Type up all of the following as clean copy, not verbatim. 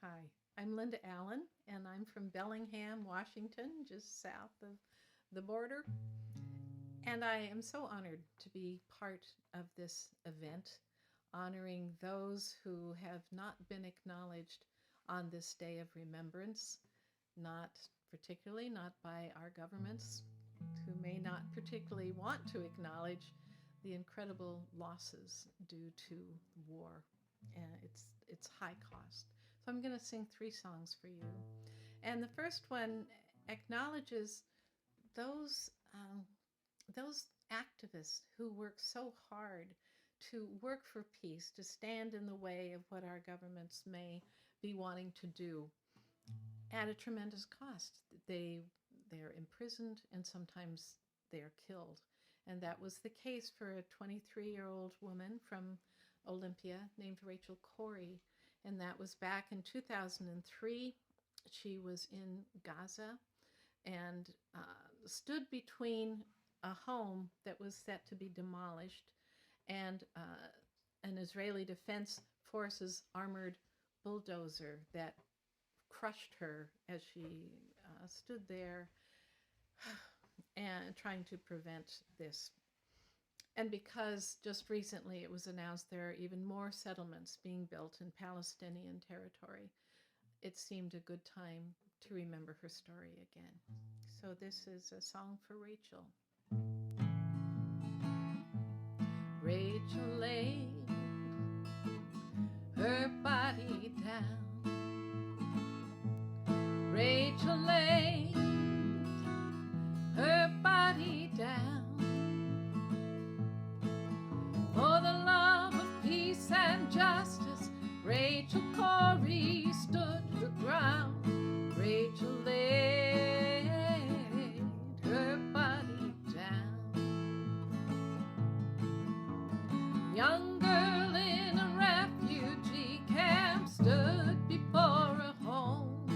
Hi, I'm Linda Allen, and I'm from Bellingham, Washington, just south of the border. And I am so honored to be part of this event, honoring those who have not been acknowledged on this day of remembrance, not by our governments, who may not particularly want to acknowledge the incredible losses due to war and its high cost. So I'm going to sing 3 songs for you. And the first one acknowledges those activists who work so hard to work for peace, to stand in the way of what our governments may be wanting to do at a tremendous cost. They're imprisoned and sometimes they're killed. And that was the case for a 23-year-old woman from Olympia named Rachel Corrie. And that was back in 2003. She was in Gaza and stood between a home that was set to be demolished and an Israeli Defense Forces armored bulldozer that crushed her as she stood there and trying to prevent this. And because just recently it was announced there are even more settlements being built in Palestinian territory, it seemed a good time to remember her story again. So this is a song for Rachel. Rachel laid her body down. Rachel laid her body down. For the love of peace and justice, Rachel Corrie stood her ground. Rachel laid her body down. Young girl in a refugee camp stood before a home,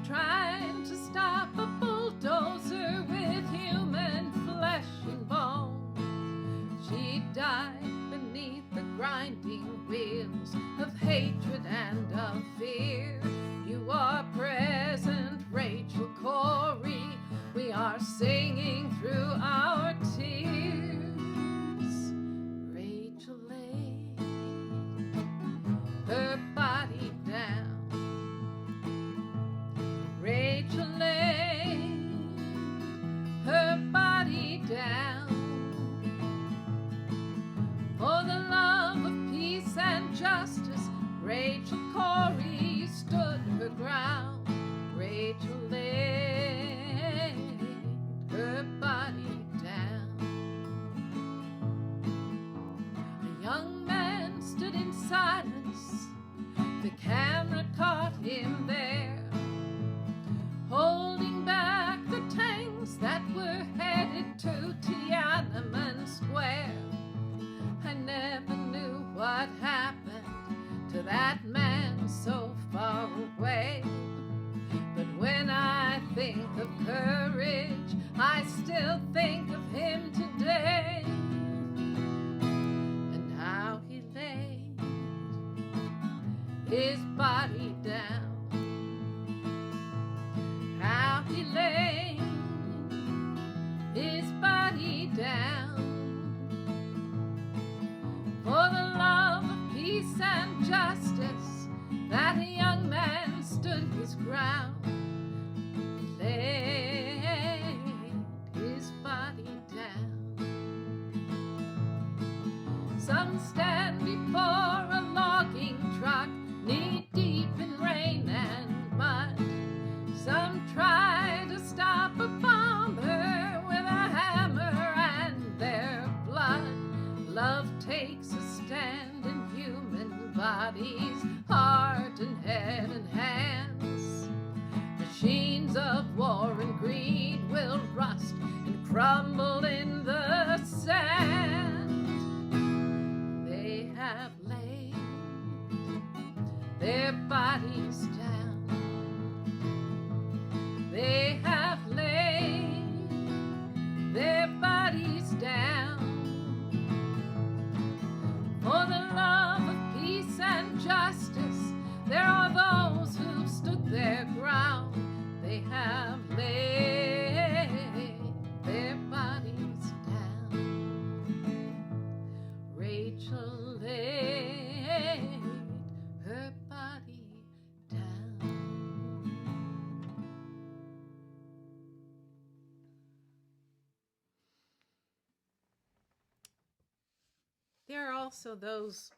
trying to stop a bulldozer with human flesh and bone. She died beneath the grinding wheels of hatred and of fear. You are present, Rachel Corrie. We are singing through our tears. Rachel laid her body down. Rachel laid her body down. For the love of peace and justice, Rachel Corrie stood her ground. Rachel laid her body down. A young man stood in silence. The camera caught him there, holding back the tanks that were headed to Tiananmen Square. I never knew what happened to that man so far away. But when I think of courage, I still think of him today. And how he laid his body down. How he laid his body down. For the love of peace and justice, that young man stood his ground. He laid his body down. Some stand before a logging truck, knee deep in rain and mud. Some try to stop a bomber with a hammer and their blood. Love takes a stand in human bodies, heart and head and hands. Machines of war and greed will rust and crumble in the sand. They have laid their bodies down. They have laid their bodies down. For the love of peace and justice, there are those they have laid their bodies down. Rachel laid her body down. There are also those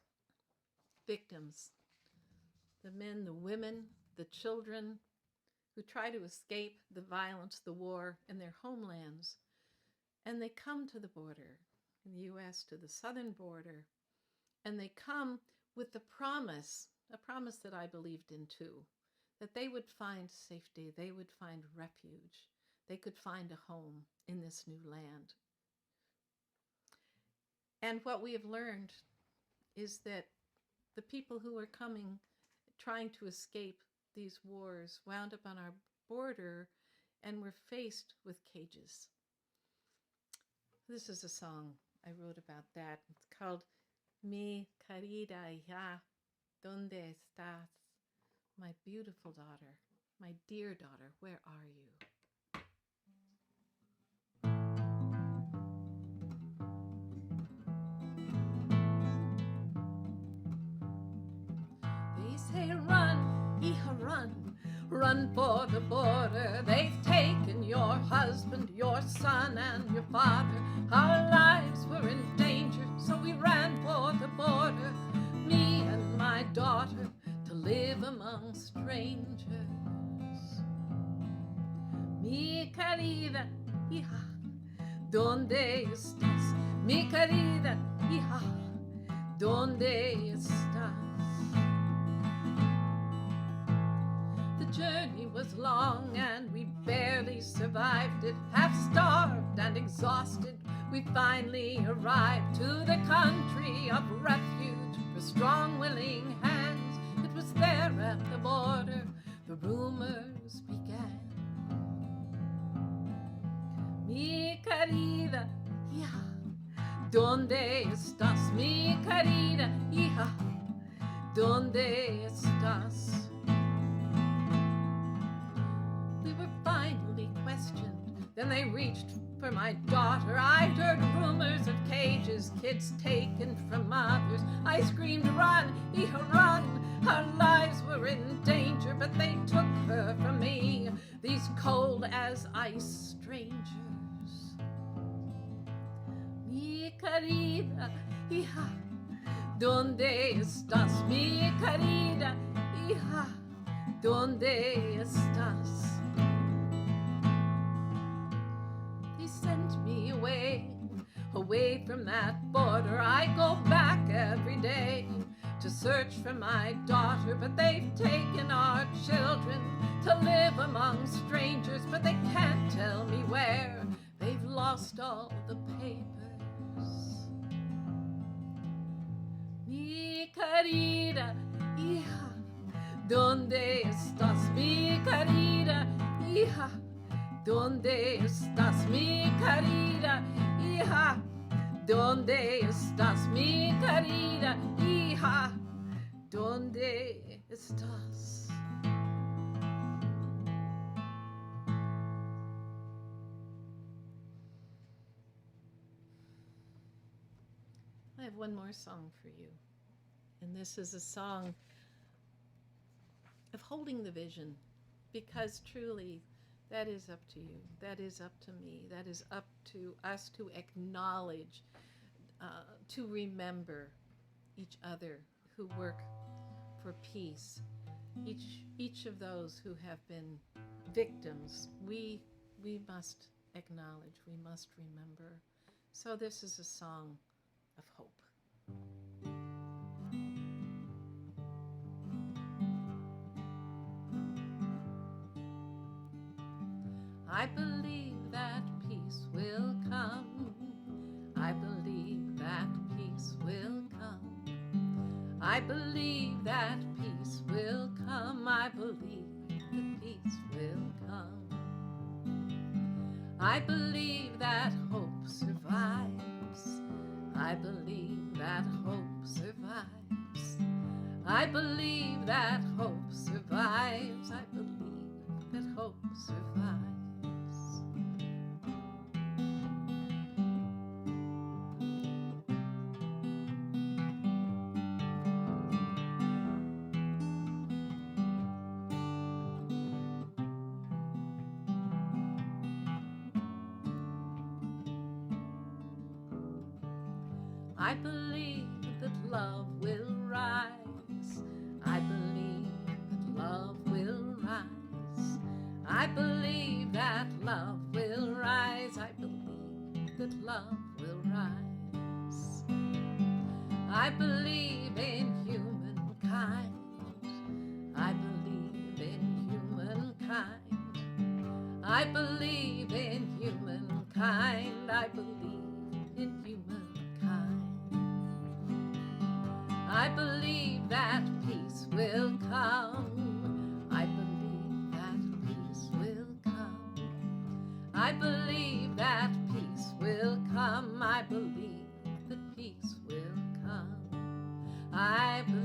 victims, the men, the women, the children, who try to escape the violence, the war in their homelands. And they come to the border in the U.S., to the southern border, and they come with the promise, a promise that I believed in too, that they would find safety, they would find refuge, they could find a home in this new land. And what we have learned is that the people who were coming, trying to escape these wars, wound up on our border and were faced with cages. This is a song I wrote about that. It's called Mi querida hija, ¿dónde estás? My beautiful daughter, my dear daughter, where are you? They say run, hija, run, run for the border. They've taken your husband, your son, and your father. Our lives were in danger, so we ran for the border, me and my daughter, to live among strangers. Mi querida hija, ¿dónde estás? Mi querida hija, ¿dónde estás? The journey was long and we barely survived it. Half starved and exhausted, we finally arrived to the country of refuge for strong, willing hands. It was there at the border the rumors began. Mi querida hija, ¿dónde estás? Mi querida hija, ¿dónde estás? We were finally questioned. Then they reached for my daughter. I heard rumors of cages, kids taken from mothers. I screamed, run, hija, run. Our lives were in danger, but they took her from me, these cold as ice strangers. Mi querida hija, ¿dónde estás? Mi querida hija, ¿dónde estás? They sent me away from that border. I go back every day to search for my daughter, but they've taken our children to live among strangers, but they can't tell me where. They've lost all the papers. Mi querida hija, ¿dónde estás? Mi querida hija, ¿dónde estás? Mi querida hija, ¿dónde estás? Mi querida hija, ¿dónde estás? I have one more song for you, and this is a song of holding the vision, because truly that is up to you, that is up to me, that is up to us to acknowledge, to remember each other who work for peace, each of those who have been victims. We must acknowledge, we must remember. So this is a song of hope. I believe that peace will come. I believe that peace will come. I believe that peace will come. I believe that peace will come. I believe that hope survives. I believe that hope survives. I believe that hope survives. I believe that hope survives. I believe that love will rise. I believe that love will rise. I believe that love will rise. I believe that love will rise. I believe in humankind. I believe in humankind. I believe in humankind. I believe in humankind. I believe that peace will come. I believe that peace will come. I believe that peace will come. I believe that peace will come. I believe